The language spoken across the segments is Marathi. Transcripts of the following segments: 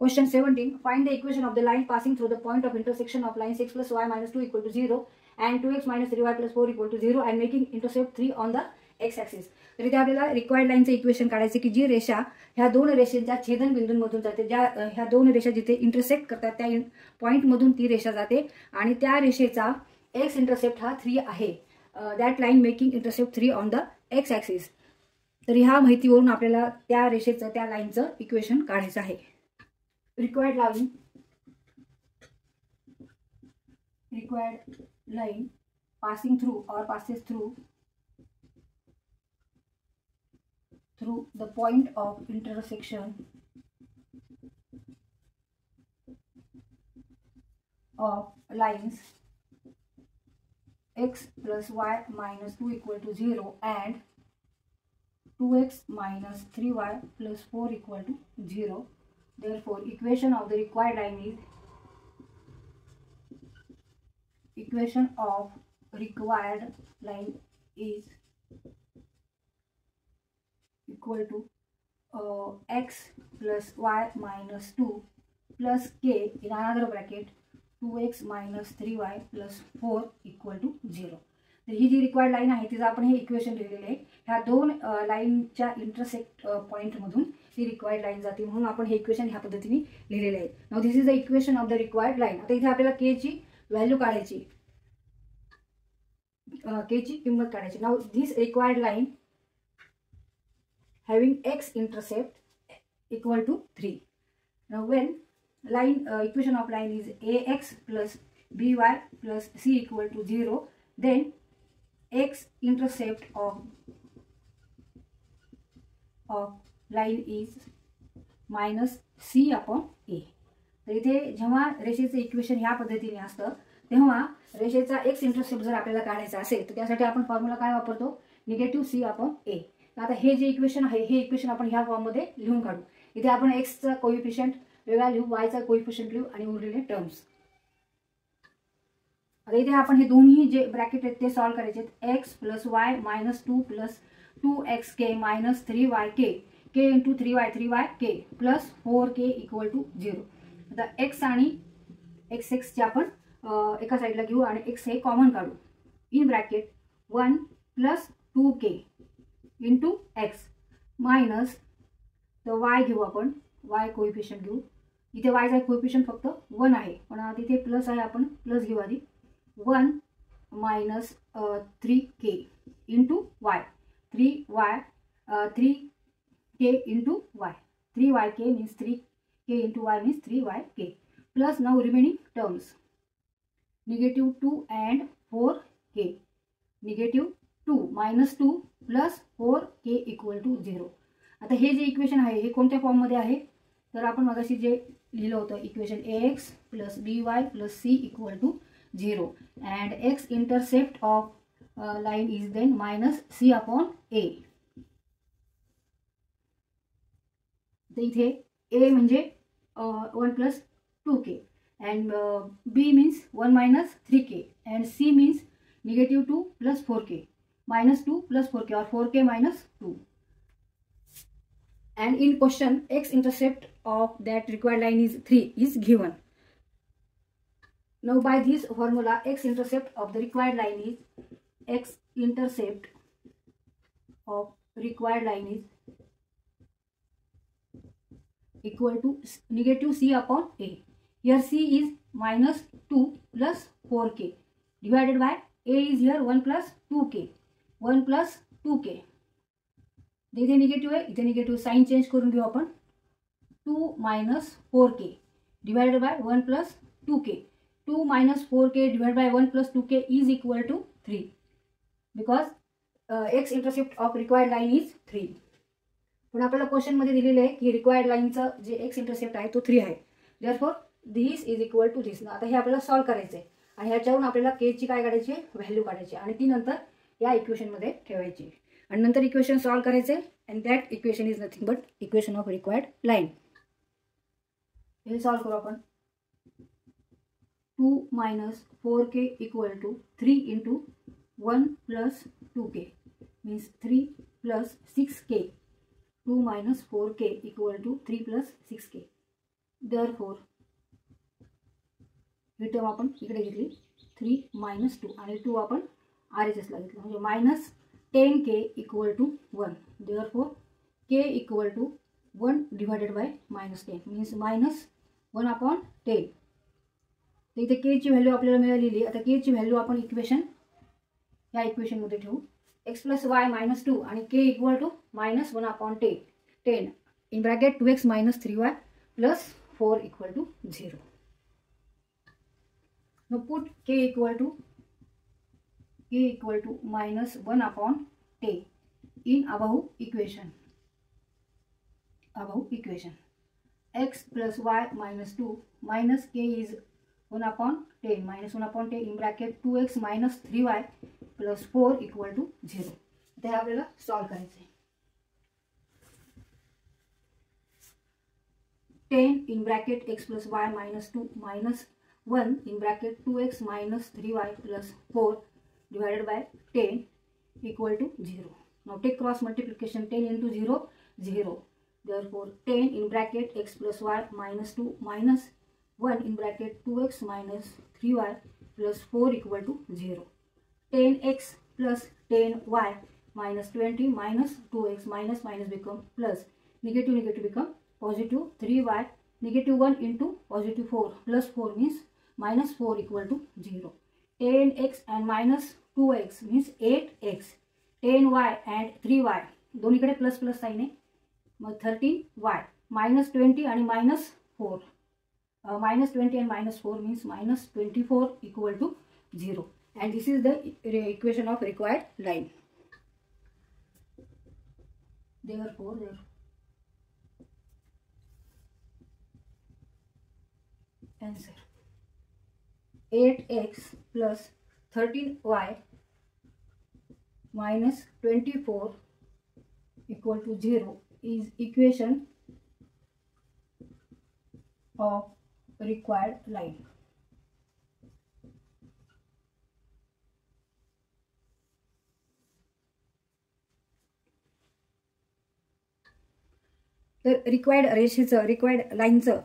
Question 17. Find the equation of the line passing through the point of intersection of lines x plus y minus 2 equal to 0 and 2x minus 3y plus 4 equal to 0 and making intercept 3 on the x axis. तर इथे आपल्याला रिक्वायर्ड लाईनचं इक्वेशन काढायचे की जी रेषा ह्या दोन रेषेच्या छेदन बिंदूंमधून जाते, ज्या ह्या दोन रेषा जिथे इंटरसेक्ट करतात त्या पॉईंटमधून ती रेषा जाते आणि त्या रेषेचा एक्स इंटरसेप्ट हा 3 आहे. That line making intercept 3 on the x axis. तर ह्या माहितीवरून आपल्याला त्या रेषेचं त्या लाईनचं इक्वेशन काढायचं आहे. required line passing through or passes through the point of intersection of lines x plus y minus 2 equal to 0 and 2x minus 3y plus 4 equal to 0. Therefore, equation of the required line is equal to x plus y minus 2 plus k in another bracket 2x minus 3y plus 4 equal to 0. तर ही जी रिक्वायर्ड लाईन आहे तिचं आपण हे इक्वेशन लिहिलेलं आहे. ह्या दोन लाईनच्या इंटरसेक्ट पॉईंटमधून ती रिक्वायर्ड लाईन जाते म्हणून आपण हे इक्वेशन ह्या पद्धतीने लिहिलेलं आहे. Now this is the equation of the required line. आता इथे आपल्याला के ची व्हॅल्यू काढायची, के ची किंमत काढायची. Now this required line having x intercept equal to 3. Now when line equation of line is ax plus by plus c equal to 0, then x intercept of line is minus c upon a. तर इथे जेव्हा रेषेचं इक्वेशन ह्या पद्धतीने असतं तेव्हा रेषेचा एक्स इंटरसेप्ट जर आपल्याला काढायचा असेल तर त्यासाठी आपण फॉर्म्युला काय वापरतो, निगेटिव्ह c अपॉन a. आता हे जे इक्वेशन आहे हे इक्वेशन आपण ह्या फॉर्ममध्ये लिहून काढू. इथे आपण एक्सचा कोएफिशियंट वेगळा लिहू, वायचा कोएफिशियंट लिहू आणि उरलेले टर्म्स. आता इथे आपण हे दोन्ही जे ब्रॅकेट आहेत ते सॉल्व्ह करायचे. X plus y minus 2 plus 2xk minus 3yk k into 3y plus 4k equal to 0. आता एक्स आणि एक्स चे आपण एका साईडला घेऊ आणि एक्स हे कॉमन काढू. In bracket 1 plus 2k into x minus तर वाय घेऊ, आपण वाय कोएफिशियंट घेऊ. इथे वायचा कोएफिशियंट फक्त 1 आहे पण तिथे प्लस आहे, आपण प्लस घेऊ आधी. 1 minus 3k into y 3k into y 3yk means 3k into y means 3yk plus now remaining terms negative 2 and 4k negative 2 minus 2 plus 4k equal to 0. आता हे जे इक्वेशन आहे हे कोणत्या फॉर्ममध्ये आहे तर आपण मगाशी जे लिहिलं होतं equation ax plus by plus c equal to 0 and x intercept of line is then minus c upon a. तर इथे a म्हणजे 1 plus 2k and b means 1 minus 3k and c means negative 2 plus 4k minus 2 plus 4k और 4k minus 2. And in question x intercept of that required line is 3 is given. Now by this formula x intercept of the required line is x intercept of required line is equal to negative c upon a. Here c is minus 2 plus 4k divided by a is here 1 plus 2k 1 plus 2k. इथे निगेटिव्ह आहे, इथे निगेटिव्ह साइन चेंज करून घेऊ आपण. 2 minus 4k divided by 1 plus 2k. 2 minus 4k divide by 1 plus 2k is equal to 3 because x intercept of required line is 3. पण आपल्याला क्वेश्चनमध्ये दिलेलं आहे की रिक्वायर्ड लाईनचा जे एक्स इंटरसेप्ट आहे तो 3 आहे. Therefore this is equal to this. आता हे आपल्याला सॉल्व्ह करायचं आहे आणि ह्याच्यावरून आपल्याला के ची काय काढायची, व्हॅल्यू काढायची आणि ती नंतर या इक्वेशनमध्ये ठेवायची आणि नंतर इक्वेशन सॉल्व्ह करायचे. And that equation is nothing but equation of required line. हे सॉल्व्ह करू आपण. 2 minus 4k equal to 3 into 1 plus 2k means 3 plus 6k. 2 minus 4k equal to 3 plus 6k therefore ही टर्म आपण इकडे घेतली 3 - 2 आणि 2 आपण RHSला घेतलं म्हणजे -10k = 1. Therefore k = 1 divided by -10 means -1/10. तर इथे k ची व्हॅल्यू आपल्याला मिळालेली. आता k ची व्हॅल्यू आपण या इक्वेशनमध्ये ठेवू. x + y - 2 आणि k = -1/10 in bracket 2x - 3y + 4 = 0. Now put k = -1/10 in above equation. X + y - 2 minus k is 1/10 -1/10 in bracket 2x - 3y + 4 = 0. आता हे आपल्याला सॉल्व करायचं आहे. 10 in bracket x + y - 2 minus 1 in bracket 2x - 3y + 4 divided by 10 = 0. Now take cross multiplication. 10 × 0 0. Therefore 10 in bracket x + y - 2 minus 1 in bracket 2x - 3y + 4 = 0. 10x + 10y - 20 minus 2x minus become plus. Negative become positive. 3y -1 into +4 plus 4 means -4 = 0. 10x and -2x means 8x. 10y and 3y दोन्हीकडे प्लस साइन आहे. मग 13y -20 आणि -4 -20 and -4 means -24 = 0. And this is the equation of required line. Therefore answer 8x + 13y - 24 = 0 is equation of required line. तर रिक्वायर्ड लाईनचं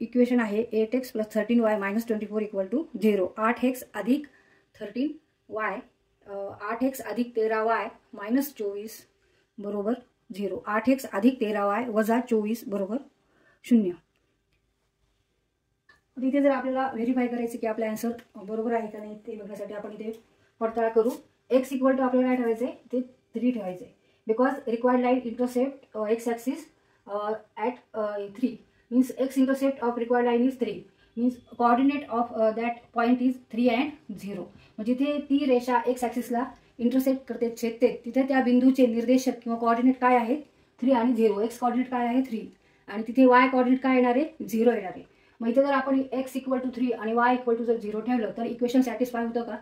इक्वेशन आहे 8x + 13y - 24 = 0. 8x + 13y 8x + 13y - 24 = 0. 8x + 13y - 24 = 0. इथे जर आपल्याला व्हेरीफाय करायचं की आपला आन्सर बरोबर आहे का नाही ते बघण्यासाठी आपण इथे पडताळा करू. x = आपल्याला काय ठेवायचंय ते 3 ठेवायचंय. Because required line intercept x axis at 3 means x intercept of required line is 3 means coordinate of that point is 3 and 0. म्हणजे जिथे ती रेषा x ॲक्सिसला इंटरसेप्ट करते छेदते तिथे त्या बिंदूचे निर्देशक किंवा कोऑर्डिनेट काय आहेत 3 आणि 0. x कोऑर्डिनेट काय आहे 3 आणि तिथे y कोऑर्डिनेट काय येणार आहे 0 येणार आहे. मग इथे जर आपण x = 3 आणि y = 0 ठेवलं तर इक्वेशन सॅटिस्फाय होतं का.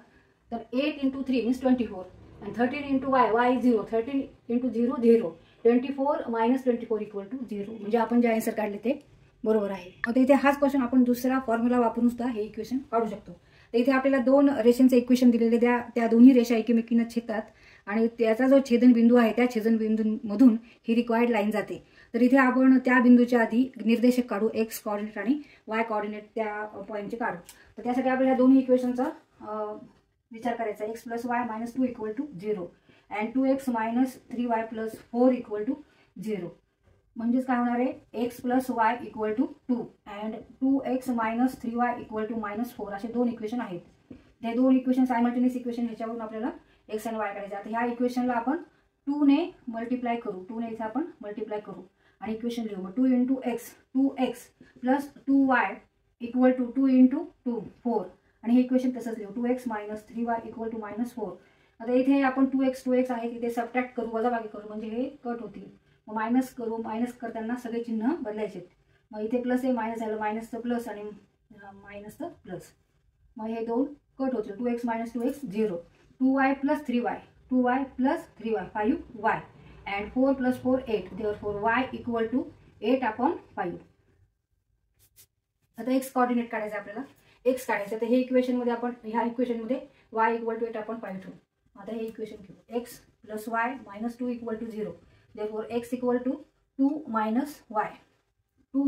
तर 8 × 3 means 24 and 13 × y is 0. 13 × 0 0. 24 - 24 = 0. म्हणजे आपण जे आन्सर काढले ते बरोबर आहे. आता इथे हाच क्वेश्चन आपण दुसरा फॉर्म्युला वापरून सुद्धा हे इक्वेशन काढू शकतो. तर इथे आपल्याला 2 रेषांचे इक्वेशन दिलेले त्या दोन्ही रेषा एकमेकींना छेदतात आणि त्याचा जो छेदनबिंदू आहे त्या छेदनबिंदूमधून ही रिक्वायर्ड लाईन जाते. तर इथे आपण त्या बिंदूच्या आधी निर्देशक काढू x कोऑर्डिनेट आणि y कोऑर्डिनेट त्या पॉईंटचे काढू. तर त्यासाठी आपल्याला दोन्ही इक्वेशनचा विचार करायचा. x + y - 2 = 0 and 2x - 3y + 4 = 0. म्हणजेच काय होणार आहे x + y = 2 and 2x - 3y = -4 असे 2 इक्वेशन आहेत. हे 2 इक्वेशन सायमल्टेनियस इक्वेशन ह्याच्यावरून आपल्याला x आणि y काढायचे. आता ह्या इक्वेशनला आपण 2 ने मल्टिप्लाय करू. 2 ने इथे आपण मल्टिप्लाय करू आणि इक्वेशन लिहू. मग 2 × x 2x + 2y = 2 × 2 4 आणि हे इक्वेशन तसंच लिहू. 2x - 3y = -4. आता इथे आपण 2x आहे तिथे सबट्रॅक्ट करू वजाबाकी करू म्हणजे हे कट होतील. मग मायनस करू. मायनस करताना सगळे चिन्ह बदलायचे. मग इथे प्लस आहे मायनस झालं मायनसचं प्लस आणि मायनसचं प्लस. मग हे 2 कट होतील. 2x - 2x 0. 2y + 3y 2y + 3y 5y and 4 + 4 8. Therefore y = 8/5. आता x कोऑर्डिनेट काढायचं आपल्याला. x काढायचं तर हे इक्वेशनमध्ये आपण ह्या इक्वेशनमध्ये y = 8/5 ठेवू. आता हे इक्वेशन घेऊ. x + y - 2 = 0. Therefore x = 2 - y 2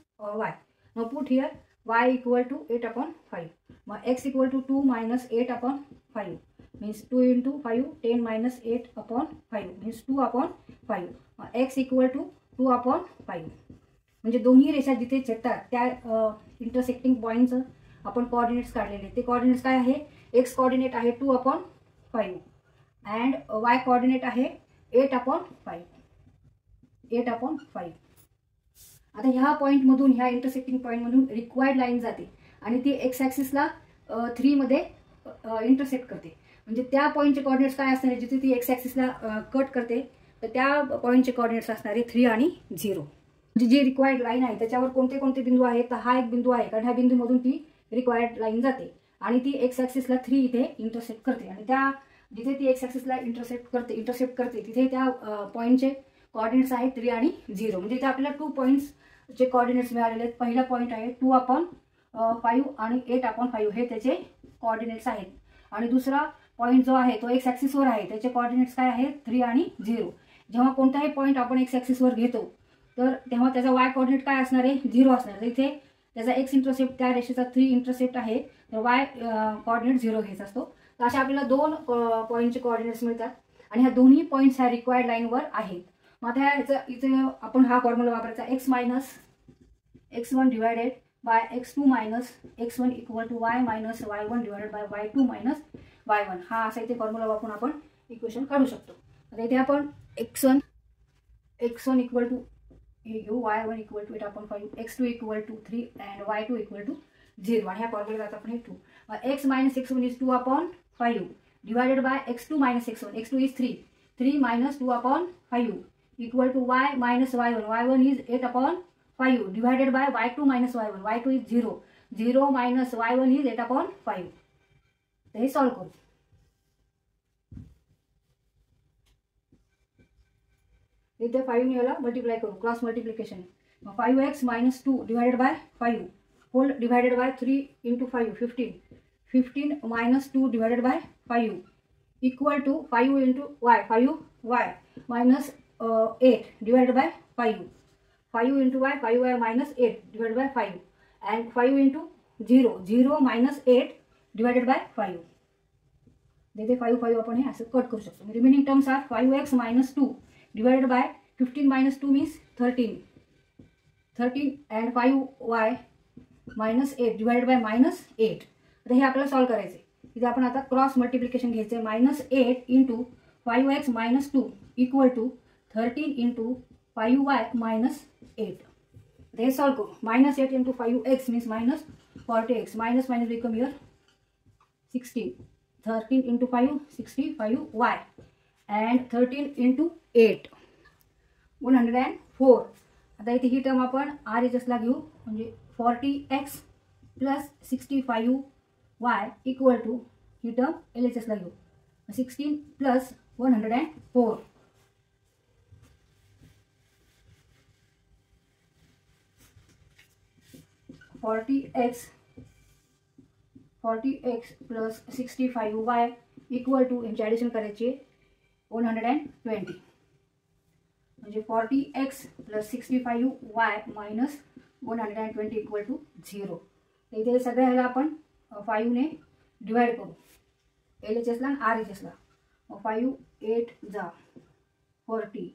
- y. Now put here y equal to 8/5. Now x equal to 2 minus 8/5 means 2 into 5, 10 minus 8/5 means 2/5. x equal to 2/5. म्हणजे दोन्ही रेषा जिथे छेदतात त्या इंटरसेक्टिंग पॉईंटचं आपण कोऑर्डिनेट्स काढलेले. ते कोऑर्डिनेट्स काय आहे? x कोऑर्डिनेट आहे 2/5 अँड y कोऑर्डिनेट आहे 8/5. 8/5. आता ह्या पॉईंटमधून, ह्या इंटरसेक्टिंग पॉईंटमधून रिक्वायर्ड लाईन जाते आणि ती एक्स ॲक्सिसला 3 मध्ये इंटरसेक्ट करते. म्हणजे त्या पॉईंटचे कोऑर्डिनेट्स काय असणार आहे? जिथे ती एक्स ॲक्सिसला कट करते तर त्या पॉईंटचे कोऑर्डिनेट्स असणार आहे 3 आणि 0. म्हणजे जी रिक्वायर्ड लाईन आहे त्याच्यावर कोणते कोणते बिंदू आहेत? तर हा एक बिंदू आहे, कारण ह्या बिंदूमधून ती रिक्वायर्ड लाईन जाते आणि ती एक्स ॲक्सिसला 3 इथे इंटरसेक्ट करते. आणि त्या जिथे ती एक्स ॲक्सिसला इंटरसेप्ट करते तिथे त्या पॉईंटचे कोऑर्डिनेट्स आहेत 3 आणि 0. म्हणजे इथे आपल्याला 2 पॉईंट्सचे कोऑर्डिनेट्स मिळालेले आहेत. पहिला पॉईंट आहे 2/5 आणि 8/5 हे त्याचे कोऑर्डिनेट्स आहेत. आणि दुसरा पॉईंट जो आहे तो एक्स ॲक्सिसवर आहे, त्याचे कोऑर्डिनेट्स काय आहेत? 3 आणि 0. जेव्हा कोणताही पॉईंट आपण एक्स ॲक्सिसवर घेतो तर तेव्हा त्याचा वाय कोऑर्डिनेट काय असणार आहे? 0 असणार. तर इथे त्याचा एक्स इंटरसेप्ट, त्या रेषेचा 3 इंटरसेप्ट आहे, तर वाय कोऑर्डिनेट 0 घ्यायचा असतो. तर अशा आपल्याला 2 पॉईंटचे कोऑर्डिनेट्स मिळतात आणि ह्या दोन्ही पॉईंट्स ह्या रिक्वायर्ड लाईनवर आहेत. मग आता ह्याचा इथे आपण हा फॉर्म्युला वापरायचा, x minus x1 divided by x2 minus x1 equal to y minus y1 divided by y2 minus y1. हा असा इथे फॉर्म्युला वापरून आपण इक्वेशन काढू शकतो. आता इथे आपण x1 इक्वल टू हे घेऊ, y1 equal to 8/5, x2 equal to 3 and y2 equal to 0. आणि ह्या फॉर्म्युल्यात आपण हे 2 x minus x1 is 2/5 divided by x2 minus x1, x2 is 3 minus 2/5 equal to y minus y1. y1 is 8/5 divided by y2 minus y1. y2 is 0 minus y1 is 8/5. तर हे सॉल्व करू. इथे 5 ने याला मल्टिप्लाय करू, cross multiplication. 5x minus 2 divided by 5 whole divided by 3 into 5 15 minus 2 divided by 5 equal to 5 into y minus 8 divided by 5 into y 5y minus 8 divided by 5 and 5 into 0 minus 8 divided by 5. देते 5 आपण हे असं कट करू शकतो. Remaining terms are 5x minus 2 divided by 15 minus 2 means 13 and 5y minus 8 divided by minus 8. आता हे आपल्याला सॉल्व करायचं आहे. इथे आपण आता क्रॉस मल्टिप्लिकेशन घ्यायचं आहे. -8 into 5x minus 2 equal to 13 into 5y minus 8. They solve करू. -8 into 5x means minus 40x. Minus become here 16. 13 into 5 65y and 13 into 8 104. आता इथे ही टर्म आपण RHS ला घेऊ, म्हणजे 40x plus 65y equal to he term LHS ला घेऊ, 16 plus 104. 40x plus 65y equal to यांची ॲडिशन करायची 120. म्हणजे 40x plus 65y minus 120 equal to 0. तर इथे सगळ्या ह्याला आपण 5 ने डिवाइड करू, LHS ला आणि RHS ला. 5 8 जा 40,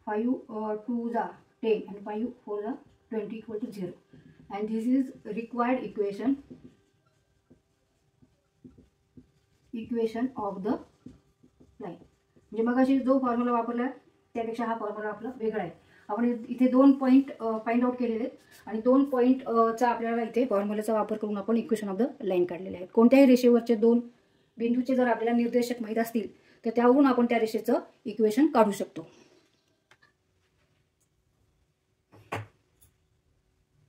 5 2 जा 10 and 5 4 जा 20 equal to 0. And this is required equation of the line. म्हणजे मग अशी जो फॉर्म्युला वापरला त्यापेक्षा हा फॉर्म्युला आपला वेगळा आहे. आपण इथे 2 पॉईंट फाइंड आउट केलेले आहेत आणि 2 पॉईंटचा आपल्याला इथे फॉर्म्युलाचा वापर करून आपण इक्वेशन ऑफ द लाईन काढलेले आहेत. कोणत्याही रेषेवरचे 2 बिंदूचे जर आपल्याला निर्देशक माहित असतील तर त्यावरून आपण त्या रेषेचं इक्वेशन काढू शकतो.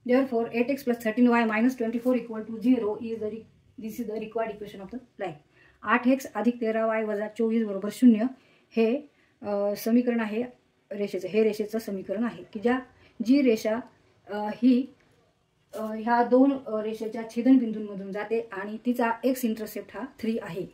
Therefore 8x plus 13y minus 24 equal to 0 this is the required equation of the line. 8x अधिक 13y वजा 24 बरोबर 0 हे समीकरण आहे रेषेचं. हे रेषेचं समीकरण आहे की जी रेषा ही ह्या 2 रेषेच्या छेदनबिंदूंमधून जाते आणि तिचा x इंटरसेप्ट हा 3 आहे.